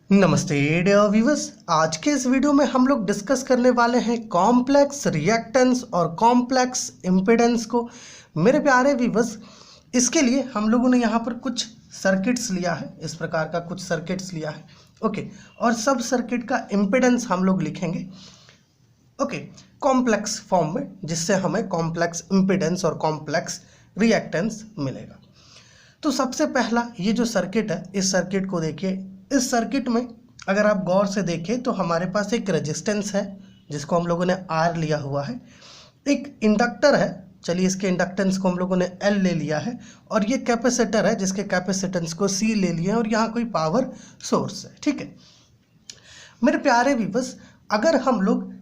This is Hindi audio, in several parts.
नमस्ते डियर व्यूअर्स। आज के इस वीडियो में हम लोग डिस्कस करने वाले हैं कॉम्प्लेक्स रिएक्टेंस और कॉम्प्लेक्स इम्पीडेंस को। मेरे प्यारे व्यूअर्स, इसके लिए हम लोगों ने यहाँ पर कुछ सर्किट्स लिया है, इस प्रकार का कुछ सर्किट्स लिया है। ओके, और सब सर्किट का इम्पीडेंस हम लोग लिखेंगे ओके कॉम्प्लेक्स फॉर्म में, जिससे हमें कॉम्प्लेक्स इम्पीडेंस और कॉम्प्लेक्स रिएक्टेंस मिलेगा। तो सबसे पहला ये जो सर्किट है, इस सर्किट को देखिए। इस सर्किट में अगर आप गौर से देखें तो हमारे पास एक रेजिस्टेंस है जिसको हम लोगों ने R लिया हुआ है, एक इंडक्टर है, चलिए इसके इंडक्टेंस को हम लोगों ने L ले लिया है, और ये कैपेसिटर है जिसके कैपेसिटेंस को C ले लिया है, और यहाँ कोई पावर सोर्स है। ठीक है मेरे प्यारे व्यूअर्स, अगर हम लोग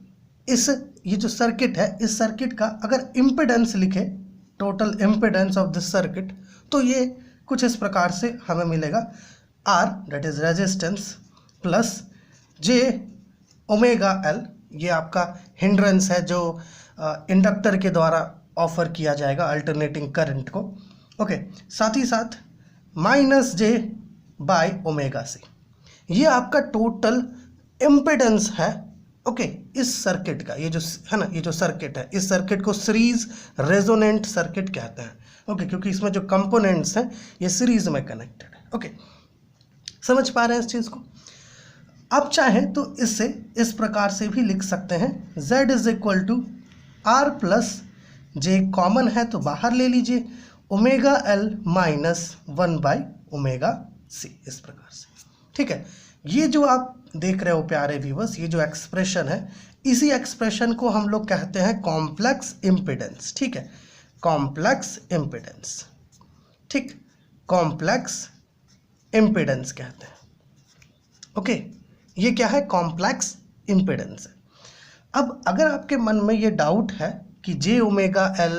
ये जो सर्किट है, इस सर्किट का अगर इम्पीडेंस लिखे, total impedance of this circuit, तो ये कुछ इस प्रकार से हमें मिलेगा। R that is resistance plus J omega L, ये आपका हिंड्रेंस है जो इंडक्टर के द्वारा ऑफर किया जाएगा अल्टरनेटिंग करंट को। ओके, साथ ही साथ minus J by omega C, ये आपका टोटल इम्पीडेंस है। ओके, इस सर्किट का, ये जो है ना, ये जो सर्किट है, इस सर्किट को सीरीज रेजोनेंट सर्किट कहते हैं। ओके, क्योंकि इसमें जो कंपोनेंट्स हैं ये सीरीज में कनेक्टेड है। ओके, समझ पा रहे हैं इस चीज़ को। अब चाहें तो इससे इस प्रकार से भी लिख सकते हैं, Z is equal to R plus J, common है तो बाहर ले लीजिए, omega L minus 1 by omega C, इस प्रकार से। ठीक है, ये जो आप देख रहे हो प्यारे व्यूअर्स, ये जो एक्सप्रेशन है, इसी एक्सप्रेशन को हम लोग कहते हैं कॉम्प्लेक्स इम्पीडेंस। ठीक है, कॉम्प्लेक्स इम्पीडेंस, ठीक, कॉम्प्लेक्स इम्पीडेंस कहते हैं। ओके, ये क्या है? कॉम्प्लेक्स इम्पीडेंस है। अब अगर आपके मन में ये डाउट है कि J ओमेगा L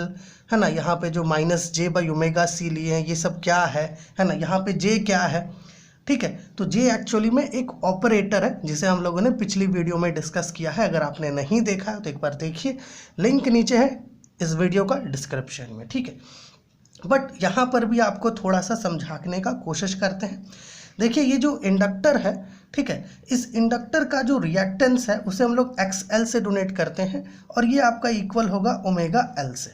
है ना, यहाँ पे जो minus J by omega C लिए हैं, ये सब क्या है ना, यहाँ पे J क्या है? ठीक है, तो J एक्चुअली में एक ऑपरेटर है जिसे हम लोगों ने पिछली वीडियो में डिस्कस किया है। अगर आपने नहीं देखा है तो एक बार देखिए, लिंक नीचे है इस वीडियो का डिस्क्रिप्शन में। ठीक है, बट यहाँ पर भी आपको थोड़ा सा समझाने का कोशिश करते हैं। देखिए, ये जो इंडक्टर है, ठीक है, इस इंडक्टर का जो रिएक्टेंस है उसे हम लोग XL से डोनेट करते हैं, और ये आपका इक्वल होगा ओमेगा L से।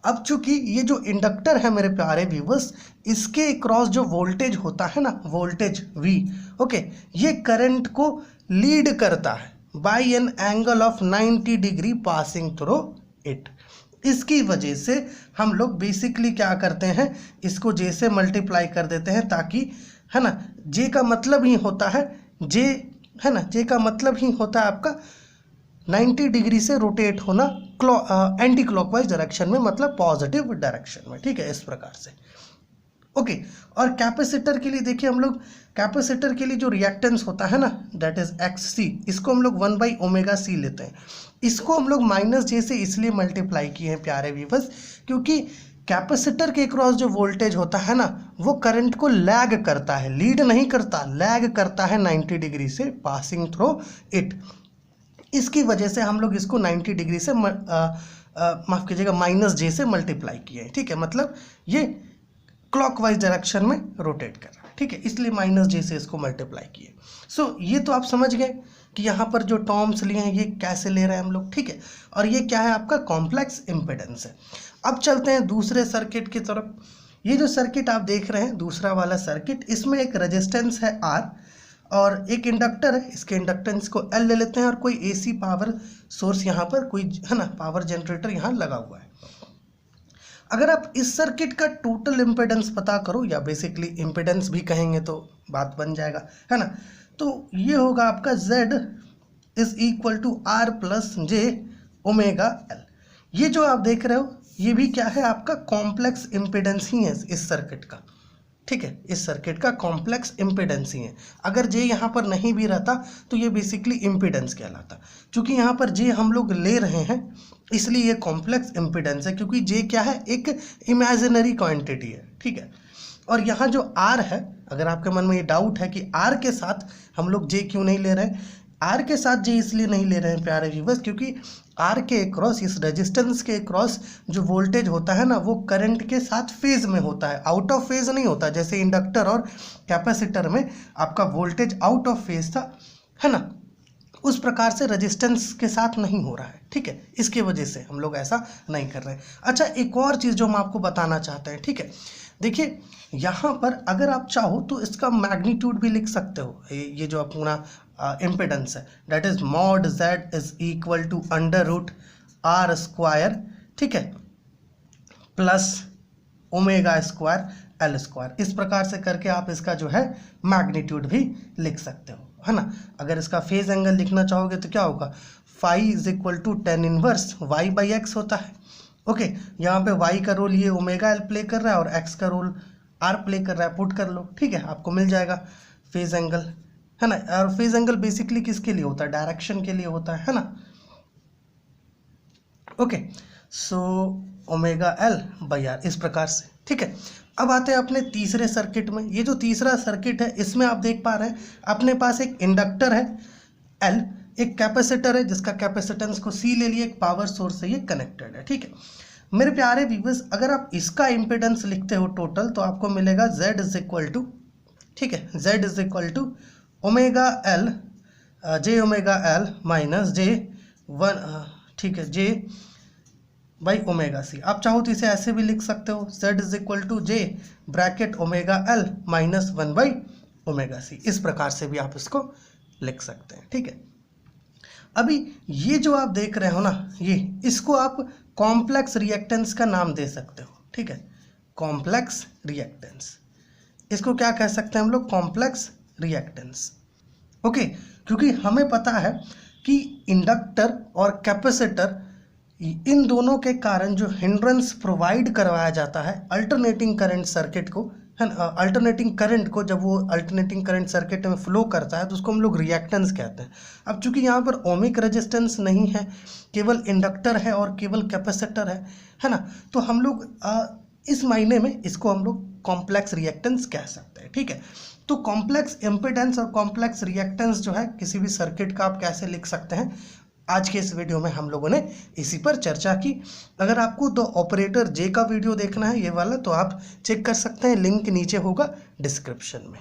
अब चूंकि ये जो इंडक्टर है मेरे प्यारे व्यूवर्स, इसके क्रॉस जो वोल्टेज होता है ना, वोल्टेज V, ओके, ये करंट को लीड करता है by an angle of 90 degree passing through it. इसकी वजह से हम लोग बेसिकली क्या करते हैं, इसको J से मल्टीप्लाई कर देते हैं, ताकि है ना, J का मतलब ही होता है, J है ना, J का मतलब ही होता है आपका 90 डिग्री से रोटेट होना एंटी क्लॉकवाइज डायरेक्शन में, मतलब पॉजिटिव डायरेक्शन में। ठीक है, इस प्रकार से। ओके, और कैपेसिटर के लिए देखिए, हम लोग कैपेसिटर के लिए जो रिएक्टेंस होता है ना, दैट इज XC, इसको हम लोग 1 बाई ओमेगा C लेते हैं। इसको हम लोग माइनस J से इसलिए मल्टीप्लाई किए हैं प्यारे व्यूअर्स, क्योंकि कैपेसिटर के क्रॉस जो वोल्टेज होता है ना, वो करंट को लैग करता है, लीड नहीं करता, लैग करता है 90 डिग्री से पासिंग थ्रू इट। इसकी वजह से हम लोग इसको 90 डिग्री से माफ़ कीजिएगा, माइनस J से मल्टीप्लाई किए हैं। ठीक है, मतलब ये क्लॉकवाइज डायरेक्शन में रोटेट कर रहा है। ठीक है, इसलिए माइनस J से इसको मल्टीप्लाई किए। सो ये तो आप समझ गए कि यहाँ पर जो टर्म्स लिए हैं ये कैसे ले रहे हैं हम लोग। ठीक है, और ये क्या है? आपका कॉम्प्लेक्स इम्पीडेंस है। अब चलते हैं दूसरे सर्किट की तरफ। ये जो सर्किट आप देख रहे हैं, दूसरा वाला सर्किट, इसमें एक रेजिस्टेंस है R और एक इंडक्टर है, इसके इंडक्टेंस को L ले लेते हैं, और कोई AC पावर सोर्स यहाँ पर, कोई है ना, पावर जनरेटर यहाँ लगा हुआ है। अगर आप इस सर्किट का टोटल इम्पीडेंस पता करो, या बेसिकली इम्पीडेंस भी कहेंगे तो बात बन जाएगा, है ना, तो ये होगा आपका Z is equal to R plus J omega L। ये जो आप देख रहे हो, ये भी क्या है? आपका कॉम्प्लेक्स इम्पीडेंस ही है इस सर्किट का। ठीक है, इस सर्किट का कॉम्प्लेक्स इम्पीडेंस ही है। अगर J यहाँ पर नहीं भी रहता तो ये बेसिकली इम्पीडेंस कहलाता। चूंकि यहाँ पर J हम लोग ले रहे हैं, इसलिए ये कॉम्प्लेक्स इम्पीडेंस है, क्योंकि J क्या है? एक इमेजिनरी क्वांटिटी है। ठीक है, और यहाँ जो R है, अगर आपके मन में ये डाउट है कि R के साथ हम लोग J क्यों नहीं ले रहे हैं, आर के साथ जे इसलिए नहीं ले रहे हैं प्यारे व्यूवर्स, क्योंकि आर के अक्रॉस, इस रेजिस्टेंस के अक्रॉस जो वोल्टेज होता है ना, वो करंट के साथ फेज में होता है, आउट ऑफ फेज नहीं होता। जैसे इंडक्टर और कैपेसिटर में आपका वोल्टेज आउट ऑफ फेज था, है ना, उस प्रकार से रेजिस्टेंस के साथ नहीं हो रहा है, ठीक है। इसके वजह से हम लोग ऐसा नहीं कर रहे हैं। अच्छा, एक और चीज़ जो हम आपको बताना चाहते हैं, ठीक है, देखिए यहाँ पर अगर आप चाहो तो इसका मैग्नीट्यूड भी लिख सकते हो। ये जो अपना इम्पिडेंस है, that is mod Z is equal to under root R square, ठीक है, plus omega square L square. इस प्रकार से करके आप इसका जो है मैग्नीट्यूड भी लिख सकते हो, है ना। अगर इसका फेज एंगल लिखना चाहोगे तो क्या होगा, phi is equal to tan inverse Y by X होता है। ओके, यहाँ पे वाई का रोल ये ओमेगा एल प्ले कर रहा है और एक्स का रोल आर प्ले कर रहा है, पुट कर लो, ठीक है, आपको मिल जाएगा फेज एंगल, है ना। और फेज एंगल बेसिकली किसके लिए होता है, डायरेक्शन के लिए होता है ना। Okay, so omega L by R, इस प्रकार से, ठीक है। अब आते हैं अपने तीसरे सर्किट में। ये जो तीसरा सर्किट है, इसमें आप देख पा रहे हैं अपने पास एक इंडक्टर है एल, एक कैपेसिटर है जिसका कैपेसिटेंस को सी ले लिए, एक पावर सोर्स से ये कनेक्टेड है, ठीक है। मेरे प्यारे व्यूअर्स, अगर आप इसका इम्पिडेंस लिखते हो टोटल तो आपको मिलेगा Z इज इक्वल टू, ठीक है, Z is equal to omega L J omega L minus J one, ठीक है, जे बाई ओमेगा सी। आप चाहो तो इसे ऐसे भी लिख सकते हो, Z is equal to J bracket omega L minus one by omega C. इस प्रकार से भी आप इसको लिख सकते हैं, ठीक है। अभी ये जो आप देख रहे हो ना, ये इसको आप कॉम्प्लेक्स रिएक्टेंस का नाम दे सकते हो, ठीक है, कॉम्प्लेक्स रिएक्टेंस। इसको क्या कह सकते हैं हम लोग, कॉम्प्लेक्स रिएक्टेंस। ओके, क्योंकि हमें पता है कि इंडक्टर और कैपेसिटर, इन दोनों के कारण जो हिंड्रेंस प्रोवाइड करवाया जाता है अल्टरनेटिंग करंट सर्किट को, है ना, अल्टरनेटिंग करंट को, जब वो अल्टरनेटिंग करंट सर्किट में फ्लो करता है तो उसको हम लोग रिएक्टेंस कहते हैं। अब चूंकि यहाँ पर ओमिक रेजिस्टेंस नहीं है, केवल इंडक्टर है और केवल कैपेसिटर है ना, तो हम लोग इस मायने में इसको हम लोग कॉम्प्लेक्स रिएक्टेंस कह सकते हैं, ठीक है। तो कॉम्प्लेक्स इम्पिडेंस और कॉम्प्लेक्स रिएक्टेंस जो है किसी भी सर्किट का आप कैसे लिख सकते हैं, आज के इस वीडियो में हम लोगों ने इसी पर चर्चा की। अगर आपको द ऑपरेटर जे का वीडियो देखना है ये वाला, तो आप चेक कर सकते हैं, लिंक नीचे होगा डिस्क्रिप्शन में।